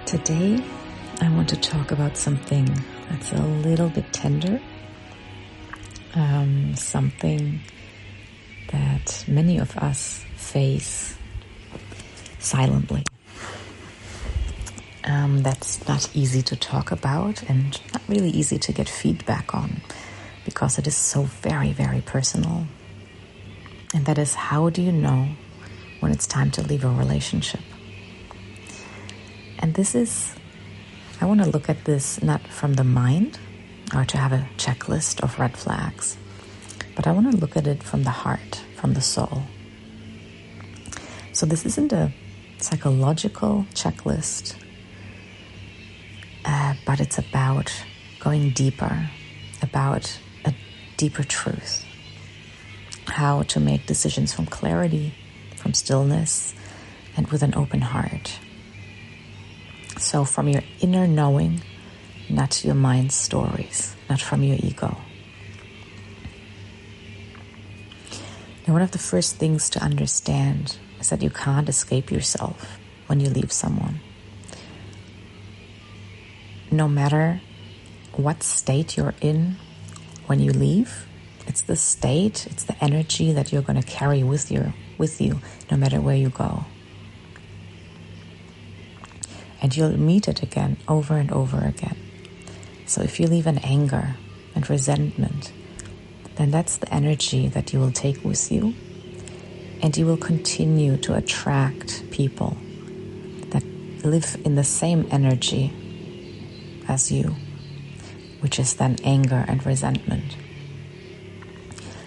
Today, I want to talk about something that's a little bit tender, something that many of us face silently. That's not easy to talk about and not really easy to get feedback on because it is so very, very personal. And that is, how do you know when it's time to leave a relationship? And I want to look at this not from the mind or to have a checklist of red flags, but I want to look at it from the heart, from the soul. So this isn't a psychological checklist, but it's about going deeper, about a deeper truth. How to make decisions from clarity, from stillness, and with an open heart. So from your inner knowing, not your mind's stories, not from your ego. Now, one of the first things to understand is that you can't escape yourself when you leave someone. No matter what state you're in when you leave, it's the state, it's the energy that you're going to carry with you no matter where you go. And you'll meet it again over and over again. So if you leave in anger and resentment, then that's the energy that you will take with you. And you will continue to attract people that live in the same energy as you, which is then anger and resentment.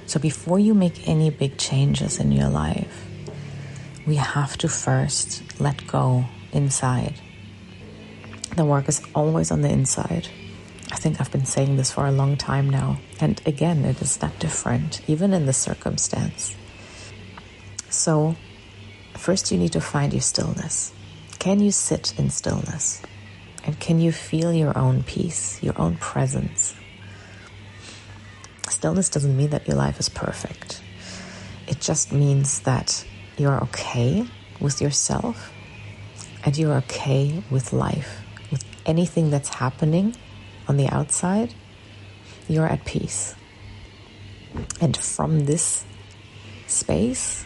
So before you make any big changes in your life, we have to first let go inside. The work is always on the inside. I think I've been saying this for a long time now. And again, it is not different, even in this circumstance. So first you need to find your stillness. Can you sit in stillness? And can you feel your own peace, your own presence? Stillness doesn't mean that your life is perfect. It just means that you're okay with yourself and you're okay with life. With anything that's happening on the outside, you're at peace. And from this space,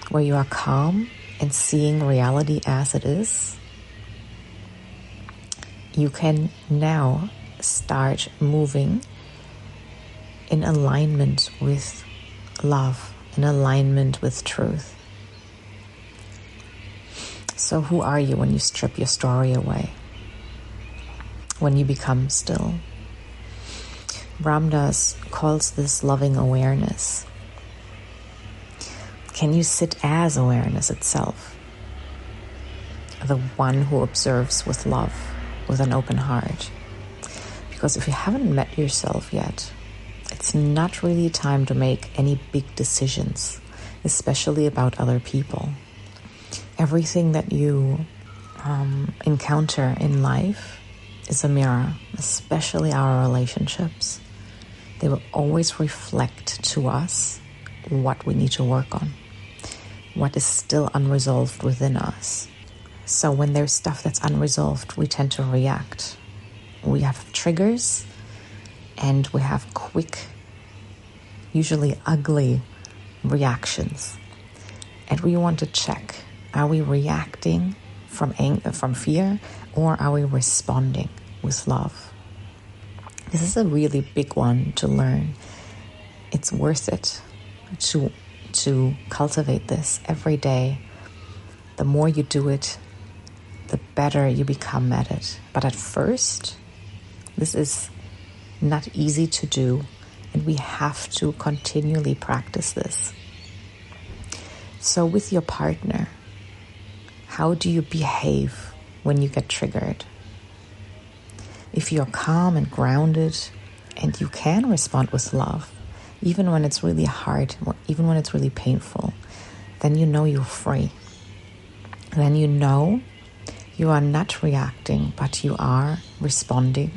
where you are calm and seeing reality as it is, you can now start moving in alignment with love, in alignment with truth. So who are you when you strip your story away? When you become still? Ram Dass calls this loving awareness. Can you sit as awareness itself? The one who observes with love, with an open heart. Because if you haven't met yourself yet, it's not really time to make any big decisions, especially about other people. Everything that you encounter in life is a mirror, especially our relationships. They will always reflect to us what we need to work on, what is still unresolved within us. So when there's stuff that's unresolved, we tend to react. We have triggers and we have quick, usually ugly reactions. And we want to check, are we reacting from anger, from fear, or are we responding with love? This is a really big one to learn. It's worth it to cultivate this every day. The more you do it, the better you become at it. But at first, this is not easy to do, and we have to continually practice this. So with your partner, how do you behave when you get triggered? If you're calm and grounded and you can respond with love, even when it's really hard, even when it's really painful, then you know you're free. Then you know you are not reacting, but you are responding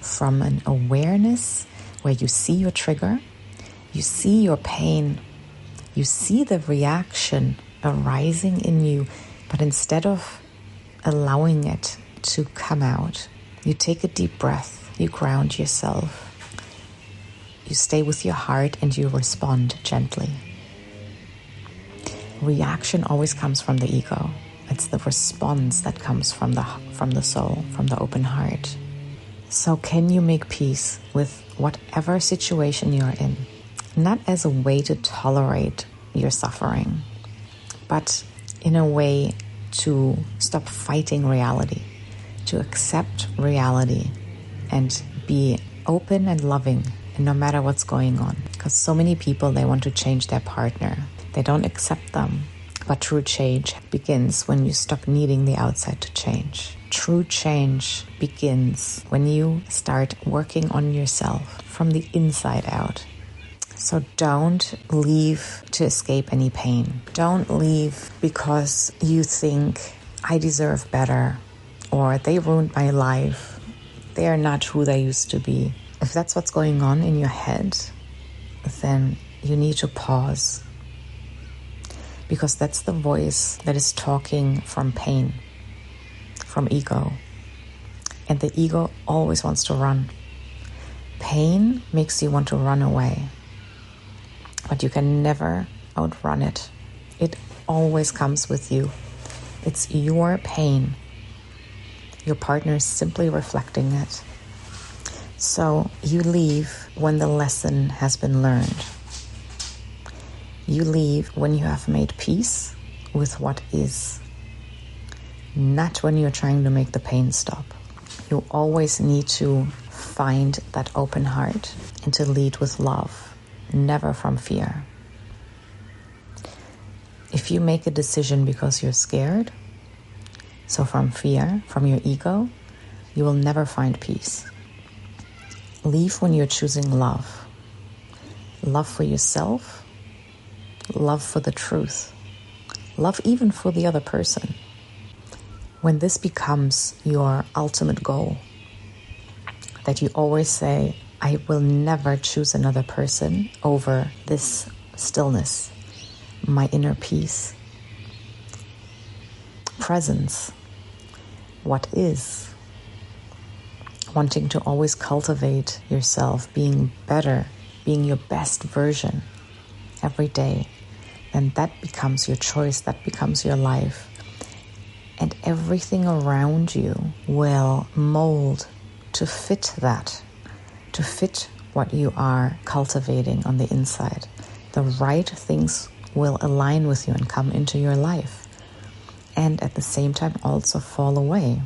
from an awareness where you see your trigger, you see your pain, you see the reaction arising in you, but instead of allowing it to come out, you take a deep breath, you ground yourself, you stay with your heart, and you respond gently. Reaction always comes from the ego. It's the response that comes from the soul, from the open heart. So can you make peace with whatever situation you're in? Not as a way to tolerate your suffering, but in a way to stop fighting reality, to accept reality and be open and loving, and no matter what's going on. Because so many people, they want to change their partner. They don't accept them. But true change begins when you stop needing the outside to change. True change begins when you start working on yourself from the inside out. So don't leave to escape any pain. Don't leave because you think, I deserve better, or they ruined my life. They are not who they used to be. If that's what's going on in your head, then you need to pause. Because that's the voice that is talking from pain, from ego. And the ego always wants to run. Pain makes you want to run away. But you can never outrun it. It always comes with you. It's your pain. Your partner is simply reflecting it. So you leave when the lesson has been learned. You leave when you have made peace with what is, not when you're trying to make the pain stop. You always need to find that open heart and to lead with love, never from fear. If you make a decision because you're scared, so from fear, from your ego, you will never find peace. Leave when you're choosing love. Love for yourself, love for the truth, love even for the other person. When this becomes your ultimate goal, that you always say, I will never choose another person over this stillness, my inner peace, presence, what is, wanting to always cultivate yourself, being better, being your best version every day. And that becomes your choice, that becomes your life. And everything around you will mold to fit that, to fit what you are cultivating on the inside. The right things will align with you and come into your life. And at the same time also fall away.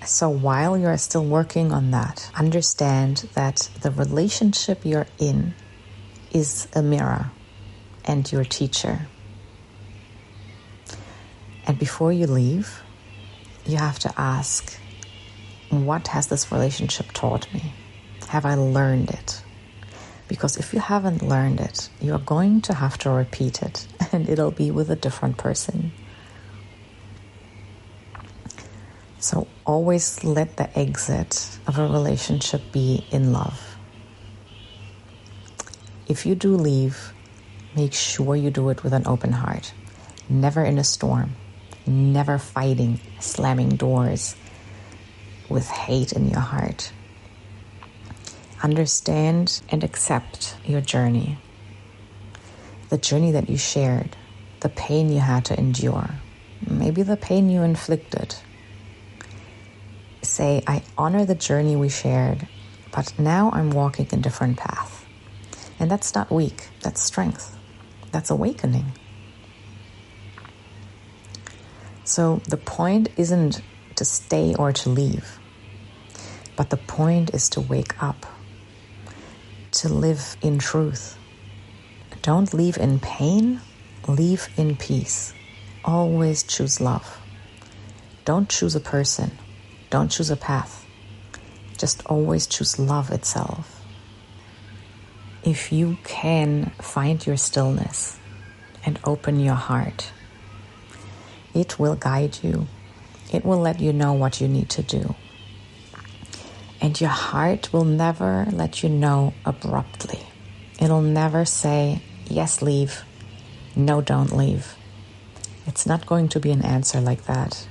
So while you're still working on that, understand that the relationship you're in is a mirror and your teacher. And before you leave, you have to ask, what has this relationship taught me? Have I learned it? Because if you haven't learned it, you're going to have to repeat it, and it'll be with a different person. So always let the exit of a relationship be in love. If you do leave, make sure you do it with an open heart. Never in a storm. Never fighting, slamming doors with hate in your heart. Understand and accept your journey. The journey that you shared. The pain you had to endure. Maybe the pain you inflicted. Say, I honor the journey we shared, but now I'm walking a different path. And that's not weak, that's strength. That's awakening. So the point isn't to stay or to leave, but the point is to wake up, to live in truth. Don't leave in pain, leave in peace. Always choose love. Don't choose a person. Don't choose a path. Just always choose love itself. If you can find your stillness and open your heart, it will guide you. It will let you know what you need to do. And your heart will never let you know abruptly. It'll never say, yes, leave. No, don't leave. It's not going to be an answer like that.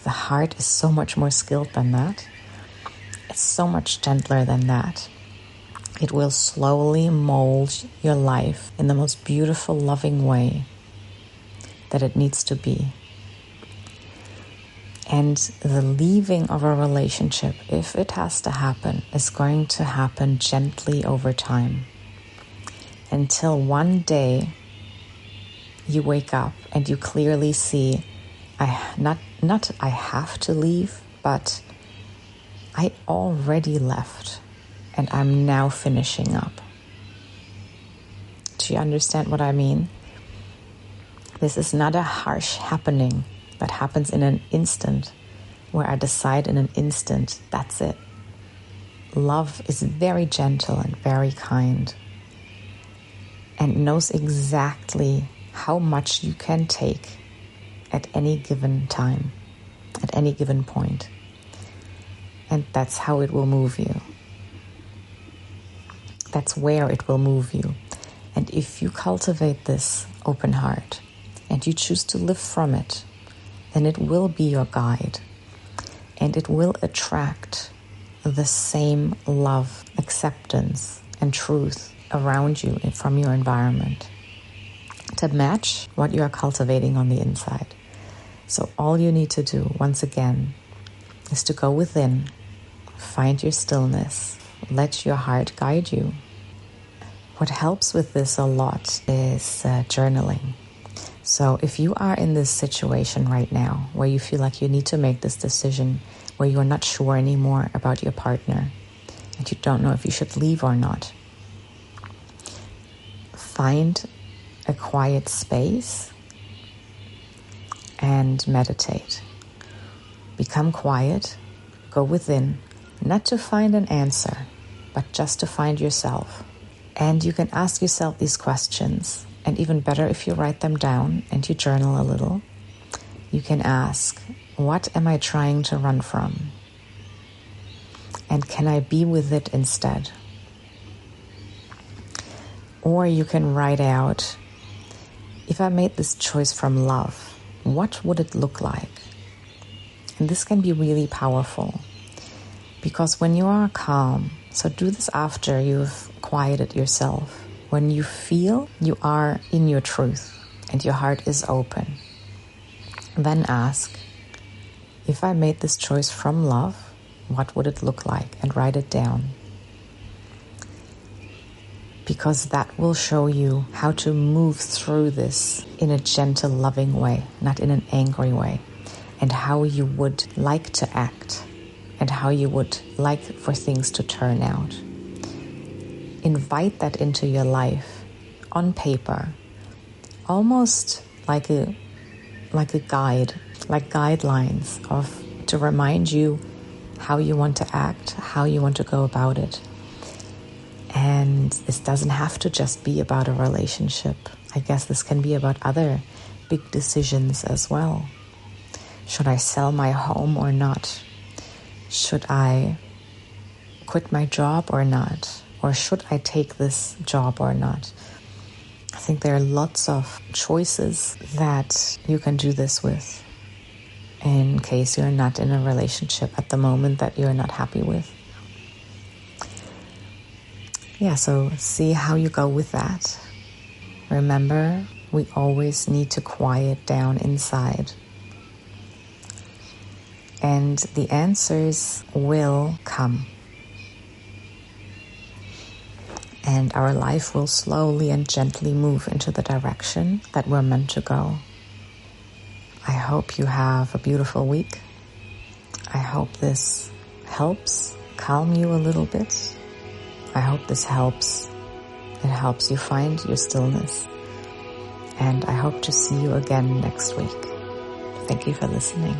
The heart is so much more skilled than that. It's so much gentler than that. It will slowly mold your life in the most beautiful, loving way that it needs to be. And the leaving of a relationship, if it has to happen, is going to happen gently over time. Until one day you wake up and you clearly see, I have to leave, but I already left and I'm now finishing up. Do you understand what I mean? This is not a harsh happening that happens in an instant, where I decide in an instant, that's it. Love is very gentle and very kind and knows exactly how much you can take at any given time, at any given point. And that's how it will move you. That's where it will move you. And if you cultivate this open heart and you choose to live from it, then it will be your guide. And it will attract the same love, acceptance, and truth around you from your environment to match what you are cultivating on the inside. So all you need to do, once again, is to go within, find your stillness, let your heart guide you. What helps with this a lot is journaling. So if you are in this situation right now where you feel like you need to make this decision, where you are not sure anymore about your partner, and you don't know if you should leave or not, find a quiet space and meditate. Become quiet, go within, not to find an answer, but just to find yourself. And you can ask yourself these questions, and even better if you write them down and you journal a little. You can ask, what am I trying to run from? And can I be with it instead? Or you can write out, if I made this choice from love, what would it look like? And this can be really powerful, because when you are calm, so do this after you've quieted yourself, when you feel you are in your truth and your heart is open, then ask, if I made this choice from love, what would it look like? And write it down. Because that will show you how to move through this in a gentle, loving way, not in an angry way, and how you would like to act and how you would like for things to turn out. Invite that into your life on paper, almost like a guide, like guidelines to remind you how you want to act, how you want to go about it. And this doesn't have to just be about a relationship. I guess this can be about other big decisions as well. Should I sell my home or not? Should I quit my job or not? Or should I take this job or not? I think there are lots of choices that you can do this with in case you're not in a relationship at the moment that you're not happy with. Yeah, so see how you go with that. Remember, we always need to quiet down inside. And the answers will come. And our life will slowly and gently move into the direction that we're meant to go. I hope you have a beautiful week. I hope this helps calm you a little bit. I hope this helps. It helps you find your stillness. And I hope to see you again next week. Thank you for listening.